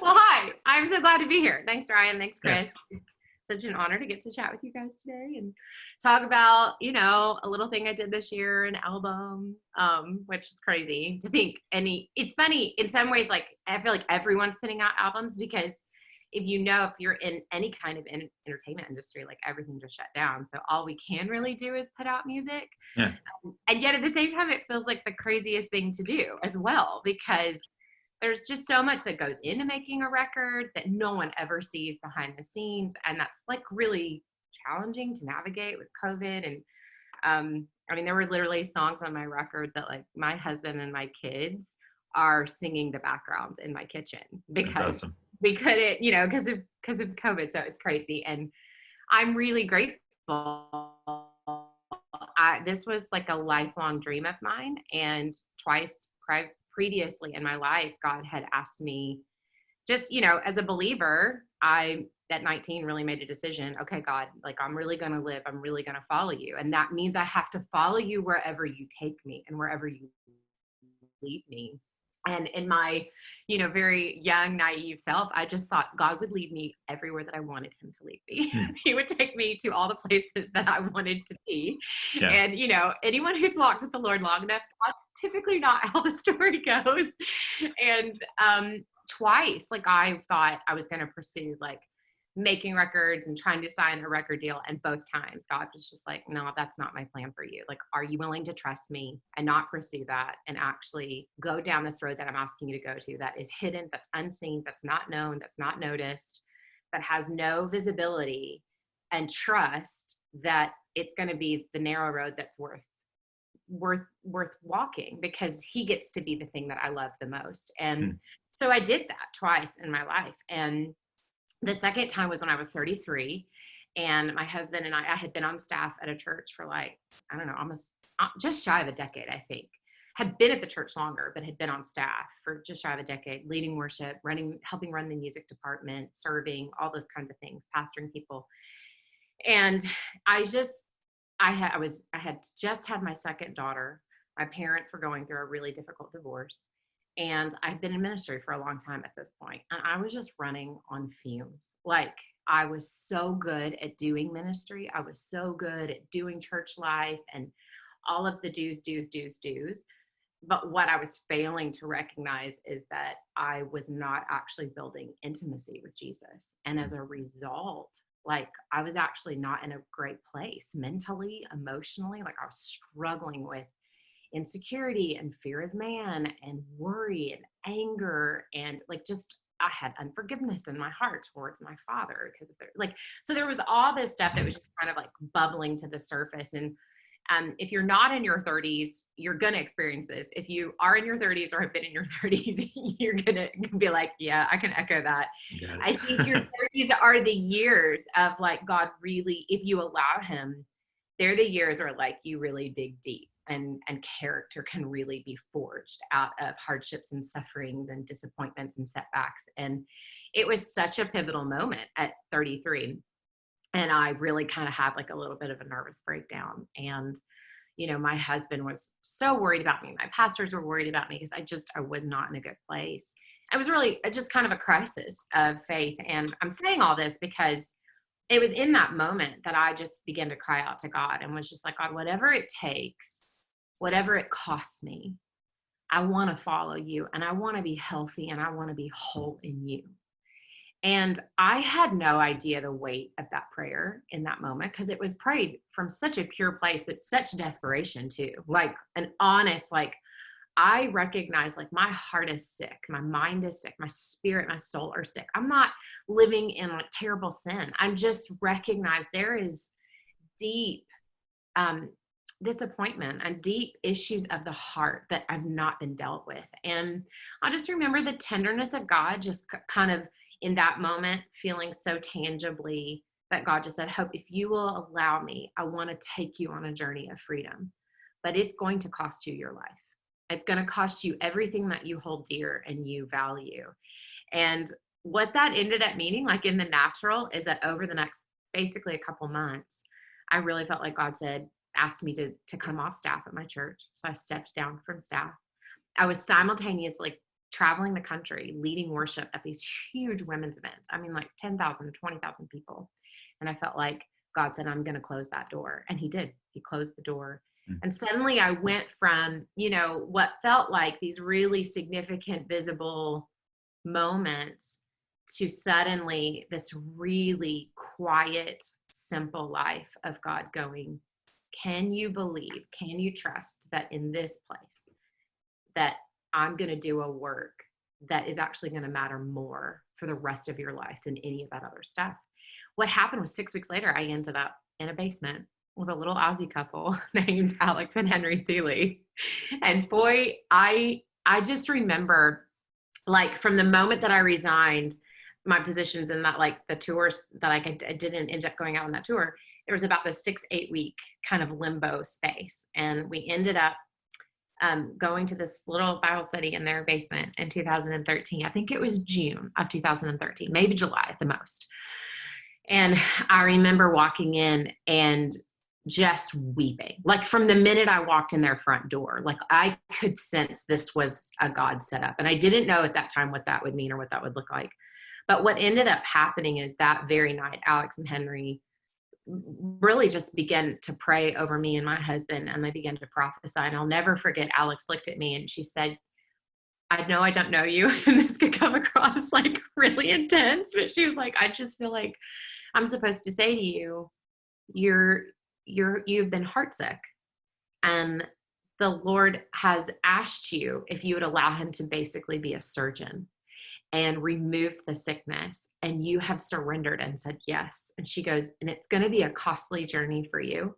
Well, hi. I'm so glad to be here. Thanks, Ryan. Thanks, Yeah, Chris. It's such an honor to get to chat with you guys today and talk about, a little thing I did this year, an album, which is crazy to think. It's funny in some ways, like I feel like everyone's putting out albums because if you're in any kind of entertainment industry, like everything just shut down. So all we can really do is put out music. yeah, And yet at the same time, it feels like the craziest thing to do as well, because there's just so much that goes into making a record that no one ever sees behind the scenes. And that's like really challenging to navigate with COVID. And I mean, there were literally songs on my record that like my husband and my kids are singing the backgrounds in my kitchen that's because awesome. we couldn't, because of COVID. So it's crazy. And I'm really grateful. This was like a lifelong dream of mine. And twice previously in my life, God had asked me, just, as a believer, I at 19 really made a decision. Okay, God, like I'm really going to live. I'm really going to follow you. And that means I have to follow you wherever you take me and wherever you lead me. And in my, very young, naive self, I just thought God would lead me everywhere that I wanted him to lead me. Hmm. He would take me to all the places that I wanted to be. Yeah, And, anyone who's walked with the Lord long enough, that's typically not how the story goes. And twice, like I thought I was going to pursue like making records and trying to sign a record deal. And both times God was just like, no, that's not my plan for you. Like, are you willing to trust me and not pursue that and actually go down this road that I'm asking you to go to, that is hidden, that's unseen, that's not known, that's not noticed, that has no visibility, and trust that it's going to be the narrow road that's worth walking, because he gets to be the thing that I love the most. And hmm, so I did that twice in my life. And the second time was when I was 33, and my husband and I had been on staff at a church for like, I don't know, almost just shy of a decade, I think. Had been at the church longer, but had been on staff for just shy of a decade, leading worship, helping run the music department, serving, all those kinds of things, pastoring people. And I just, I had just had my second daughter. My parents were going through a really difficult divorce. And I've been in ministry for a long time at this point, and I was just running on fumes. Like, I was so good at doing ministry. I was so good at doing church life and all of the do's. But what I was failing to recognize is that I was not actually building intimacy with Jesus. And as a result, like I was actually not in a great place mentally, emotionally. Like I was struggling with insecurity and fear of man and worry and anger, and like just I had unforgiveness in my heart towards my father because of like, so there was all this stuff that was just kind of like bubbling to the surface. And if you're not in your 30s, you're going to experience this. If you are in your 30s or have been in your 30s, you're going to be like, yeah, I can echo that. got I think your it. 30s are the years of like God really, if you allow him, they're the years where like you really dig deep, and character can really be forged out of hardships and sufferings and disappointments and setbacks. And it was such a pivotal moment at 33. And I really kind of had like a little bit of a nervous breakdown. And, my husband was so worried about me. My pastors were worried about me because I was not in a good place. It was really just kind of a crisis of faith. And I'm saying all this because it was in that moment that I just began to cry out to God and was just like, God, whatever it takes, whatever it costs me, I want to follow you, and I want to be healthy, and I want to be whole in you. And I had no idea the weight of that prayer in that moment, because it was prayed from such a pure place, but such desperation too. Like an honest, like I recognize like my heart is sick, my mind is sick, my spirit, my soul are sick. I'm not living in like terrible sin. I'm just recognize there is deep um, disappointment and deep issues of the heart that I've not been dealt with. And I just remember the tenderness of God just kind of in that moment, feeling so tangibly that God just said, Hope, if you will allow me, I want to take you on a journey of freedom, but it's going to cost you your life. It's going to cost you everything that you hold dear and you value. And what that ended up meaning, like in the natural, is that over the next basically a couple months, I really felt like God asked me to come off staff at my church. So I stepped down from staff. I was simultaneously traveling the country, leading worship at these huge women's events. I mean, like 10,000, 20,000 people. And I felt like God said, I'm going to close that door. And he did. He closed the door. And suddenly I went from, what felt like these really significant, visible moments to suddenly this really quiet, simple life of God going, can you believe, can you trust that in this place that I'm going to do a work that is actually going to matter more for the rest of your life than any of that other stuff? What happened was 6 weeks later, I ended up in a basement with a little Aussie couple named Alex and Henry Seeley. And boy, I just remember, like, from the moment that I resigned my positions in that, like the tours that I didn't end up going out on that tour, there was about this 6-8 week kind of limbo space. And we ended up going to this little Bible study in their basement in 2013. I think it was June of 2013, maybe July at the most. And I remember walking in and just weeping. Like, from the minute I walked in their front door, like I could sense this was a God setup. And I didn't know at that time what that would mean or what that would look like. But what ended up happening is that very night, Alex and Henry really just began to pray over me and my husband, and they began to prophesy. And I'll never forget, Alex looked at me and she said, I know I don't know you, and this could come across like really intense, but she was like, I just feel like I'm supposed to say to you, you've been heartsick, and the Lord has asked you if you would allow him to basically be a surgeon and remove the sickness, and you have surrendered and said yes. And she goes, and it's going to be a costly journey for you.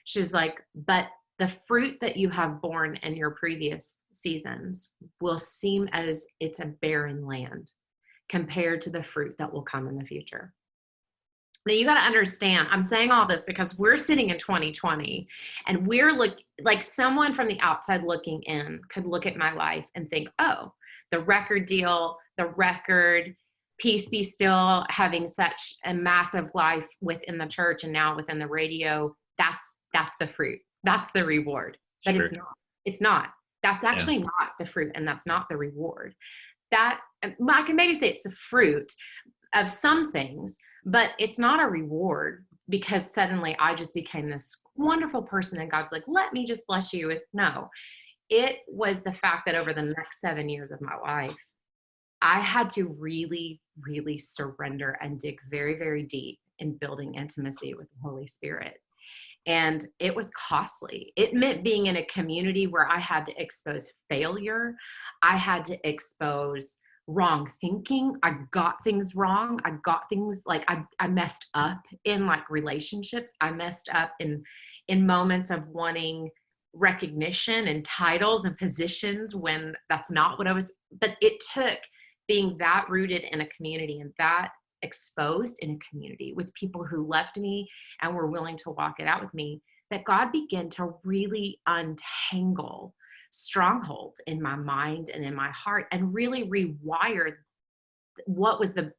She's like, but the fruit that you have borne in your previous seasons will seem as it's a barren land compared to the fruit that will come in the future. Now, you got to understand, I'm saying all this because we're sitting in 2020, and we're like someone from the outside looking in could look at my life and think, oh, the record deal, the record, Peace Be Still, having such a massive life within the church and now within the radio, that's the fruit. That's the reward. But Sure. it's not. It's not. That's actually not the fruit, and that's not the reward. That, I can maybe say it's the fruit of some things, but it's not a reward, because suddenly I just became this wonderful person and God's like, let me just bless you with, no. It was the fact that over the next 7 years of my life, I had to really, really surrender and dig very, very deep in building intimacy with the Holy Spirit. And it was costly. It meant being in a community where I had to expose failure. I had to expose wrong thinking. I got things wrong. I got things like I messed up in like relationships. I messed up in moments of wanting recognition and titles and positions when that's not what I was. But it took being that rooted in a community and that exposed in a community with people who loved me and were willing to walk it out with me, that God began to really untangle strongholds in my mind and in my heart, and really rewired what was the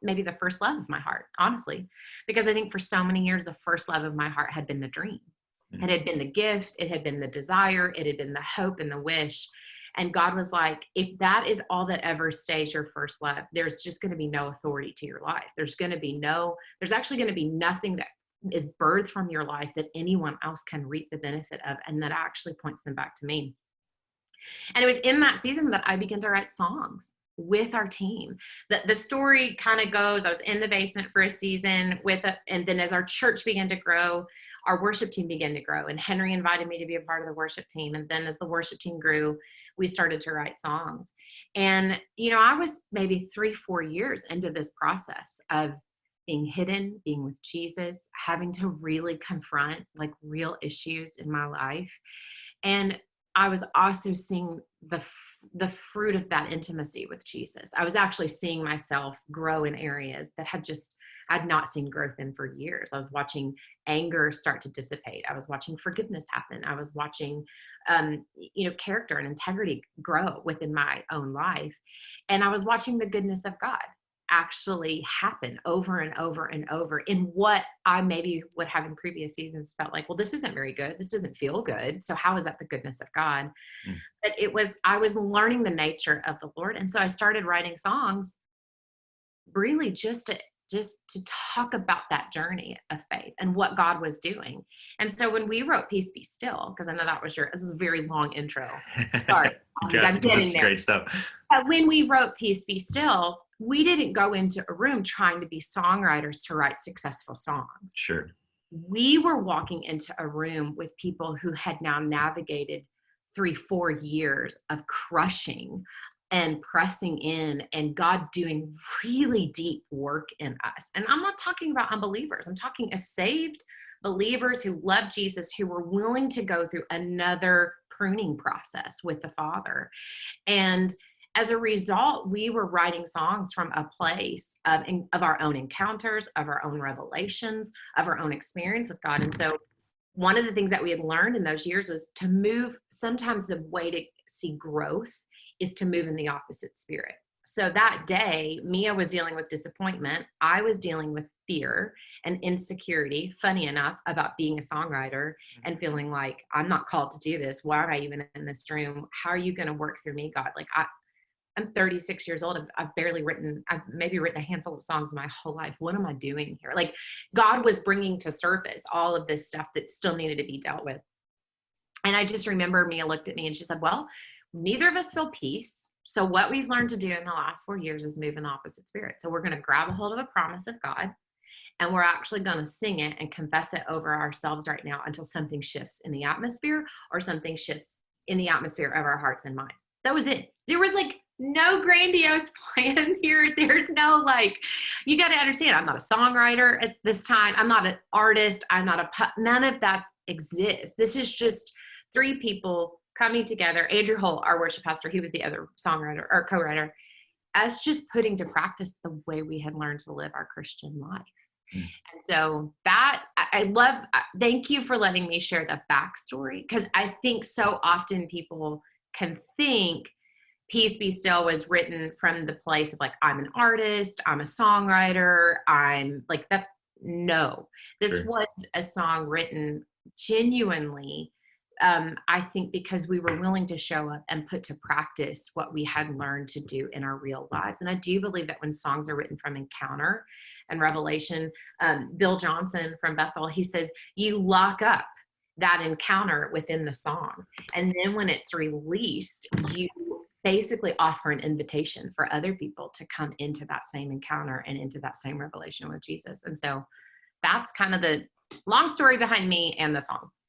maybe the first love of my heart, honestly. Because I think for so many years, the first love of my heart had been the dream. It had been the gift. It had been the desire. It had been the hope and the wish. And God was like, if that is all that ever stays your first love, there's just going to be no authority to your life. There's actually going to be nothing that is birthed from your life that anyone else can reap the benefit of, and that actually points them back to me. And it was in that season that I began to write songs with our team. The story kind of goes, I was in the basement for a season and then as our church began to grow, our worship team began to grow, and Henry invited me to be a part of the worship team. And then as the worship team grew, we started to write songs. And, I was maybe 3-4 years into this process of being hidden, being with Jesus, having to really confront like real issues in my life. And I was also seeing the fruit of that intimacy with Jesus. I was actually seeing myself grow in areas that I'd not seen growth in for years. I was watching anger start to dissipate. I was watching forgiveness happen. I was watching, character and integrity grow within my own life. And I was watching the goodness of God. actually happen over and over and over in what I maybe would have in previous seasons felt like, well, this isn't very good. This doesn't feel good. So how is that the goodness of God? Mm. But I was learning the nature of the Lord. And so I started writing songs really just to talk about that journey of faith and what God was doing. And so when we wrote Peace Be Still, because I know this is a very long intro. Sorry, I'm This getting is there. great stuff. But when we wrote Peace Be Still, we didn't go into a room trying to be songwriters to write successful songs. Sure. We were walking into a room with people who had now navigated 3-4 years of crushing and pressing in and God doing really deep work in us. And I'm not talking about unbelievers. I'm talking as saved believers who love Jesus, who were willing to go through another pruning process with the Father. And as a result, we were writing songs from a place of our own encounters, of our own revelations, of our own experience with God. And so one of the things that we had learned in those years was to move. Sometimes the way to see growth is to move in the opposite spirit. So that day, Mia was dealing with disappointment. I was dealing with fear and insecurity, funny enough, about being a songwriter and feeling like I'm not called to do this. Why am I even in this room? How are you going to work through me, God? Like I'm 36 years old. I've maybe written a handful of songs in my whole life. What am I doing here? Like God was bringing to surface all of this stuff that still needed to be dealt with. And I just remember Mia looked at me and she said, well, neither of us feel peace. So what we've learned to do in the last 4 years is move in the opposite spirit. So we're going to grab a hold of a promise of God and we're actually going to sing it and confess it over ourselves right now until something shifts in the atmosphere or something shifts in the atmosphere of our hearts and minds. That was it. There was like no grandiose plan here. There's no you got to understand, I'm not a songwriter at this time. I'm not an artist. None of that exists. This is just 3 people coming together. Andrew Holt, our worship pastor, he was the other songwriter or co-writer, us just putting to practice the way we had learned to live our Christian life. And so that thank you for letting me share the backstory, because I think so often people can think Peace Be Still was written from the place of I'm an artist, I'm a songwriter, this Sure. was a song written genuinely, I think because we were willing to show up and put to practice what we had learned to do in our real lives. And I do believe that when songs are written from encounter and revelation, Bill Johnson from Bethel, he says, you lock up that encounter within the song. And then when it's released, you basically offer an invitation for other people to come into that same encounter and into that same revelation with Jesus. And so that's kind of the long story behind me and the song.